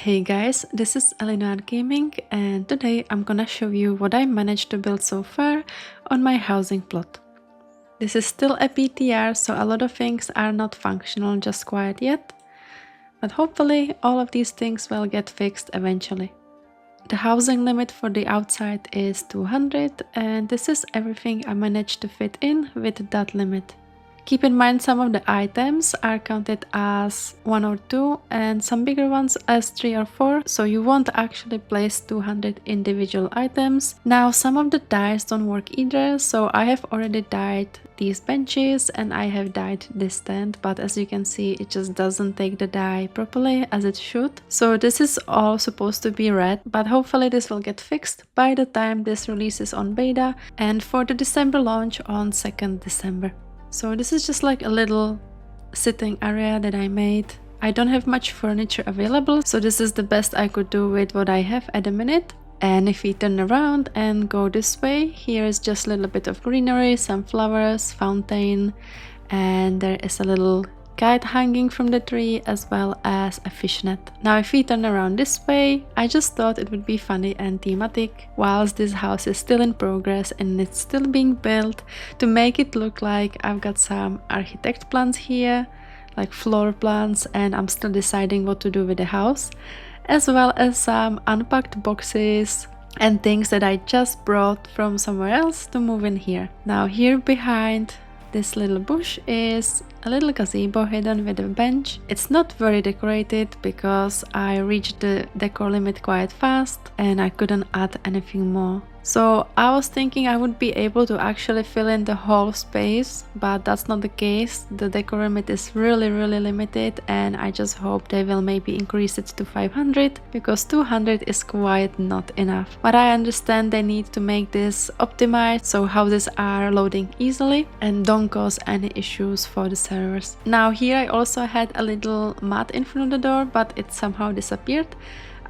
Hey guys, this is ellyonart Gaming and today I'm gonna show you what I managed to build so far on my housing plot. This is still a PTR, so a lot of things are not functional just quite yet, but hopefully all of these things will get fixed eventually. The housing limit for the outside is 200 and this is everything I managed to fit in with that limit. Keep in mind some of the items are counted as 1 or 2 and some bigger ones as 3 or 4, so you won't actually place 200 individual items. Now some of the dyes don't work either, so I have already dyed these benches and I have dyed this stand, but as you can see it just doesn't take the dye properly as it should. So this is all supposed to be red, but hopefully this will get fixed by the time this releases on beta and for the December launch on 2nd December. So this is just like a little sitting area that I made. I don't have much furniture available, so this is the best I could do with what I have at the minute. And if we turn around and go this way, here is just a little bit of greenery, some flowers, fountain, and there is a little kite hanging from the tree as well as a fishnet. Now if we turn around this way, I just thought it would be funny and thematic whilst this house is still in progress and it's still being built, to make it look like I've got some architect plans here, like floor plans, and I'm still deciding what to do with the house, as well as some unpacked boxes and things that I just brought from somewhere else to move in here. Now here behind this little bush is a little gazebo hidden with a bench. It's not very decorated because I reached the decor limit quite fast and I couldn't add anything more. So I was thinking I would be able to actually fill in the whole space, but that's not the case. The decor limit is really limited and I just hope they will maybe increase it to 500 because 200 is quite not enough. But I understand they need to make this optimized so houses are loading easily and don't cause any issues for the servers. Now here I also had a little mat in front of the door, but it somehow disappeared.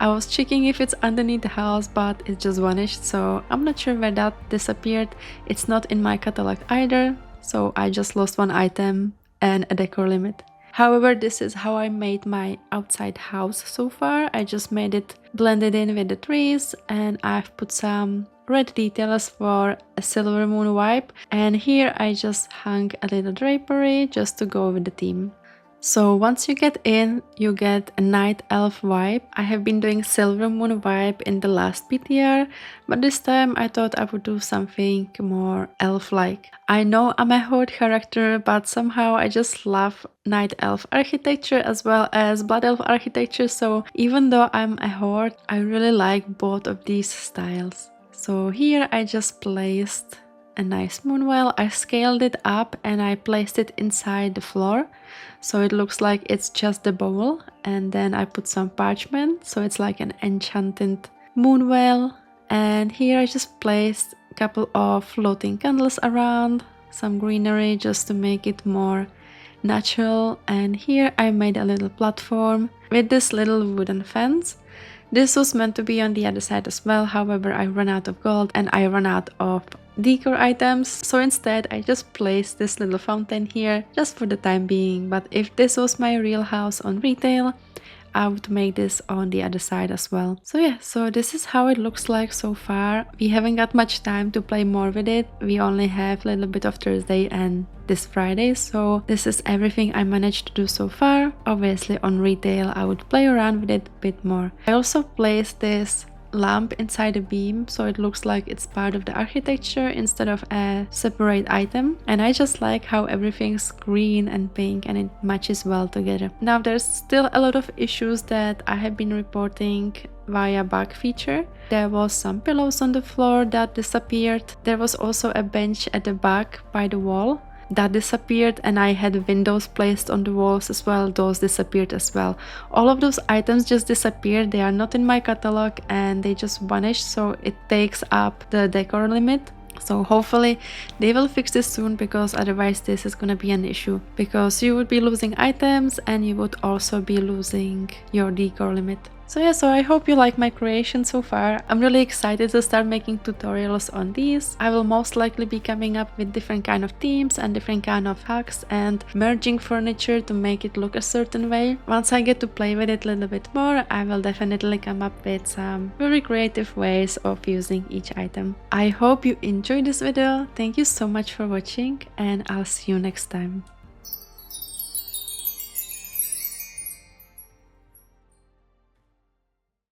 I was checking if it's underneath the house, but it just vanished, so I'm not sure where that disappeared. It's not in my catalog either, so I just lost one item and a decor limit. However, this is how I made my outside house so far. I just made it blended in with the trees and I've put some red details for a silver moon vibe, and here I just hung a little drapery just to go with the theme. So once you get in, you get a night elf vibe. I have been doing silver moon vibe in the last PTR, but this time I thought I would do something more elf-like. I know I'm a horde character, but somehow I just love night elf architecture as well as blood elf architecture, so even though I'm a horde, I really like both of these styles. So here I just placed a nice moonwell. I scaled it up and I placed it inside the floor, so it looks like it's just the bowl, and then I put some parchment so it's like an enchanted moonwell. And here I just placed a couple of floating candles around, some greenery just to make it more natural, and here I made a little platform with this little wooden fence. This was meant to be on the other side as well, however I ran out of gold and I ran out of decor items, so instead I just placed this little fountain here just for the time being. But if this was my real house on retail, I would make this on the other side as well. So yeah, so this is how it looks like so far. We haven't got much time to play more with it. We only have a little bit of Thursday and this Friday, so this is everything I managed to do so far. Obviously on retail I would play around with it a bit more. I also placed this lamp inside a beam so it looks like it's part of the architecture instead of a separate item, and I just like how everything's green and pink and it matches well together. Now there's still a lot of issues that I have been reporting via bug feature. There was some pillows on the floor that disappeared. There was also a bench at the back by the wall that disappeared, and I had windows placed on the walls as well. Those disappeared as well. All of those items just disappeared. They are not in my catalog and they just vanished, so it takes up the decor limit. So hopefully they will fix this soon, because otherwise this is gonna be an issue, because you would be losing items and you would also be losing your decor limit. So yeah, so I hope you like my creation so far. I'm really excited to start making tutorials on these. I will most likely be coming up with different kind of themes and different kind of hacks and merging furniture to make it look a certain way. Once I get to play with it a little bit more, I will definitely come up with some very creative ways of using each item. I hope you enjoyed this video. Thank you so much for watching, and I'll see you next time.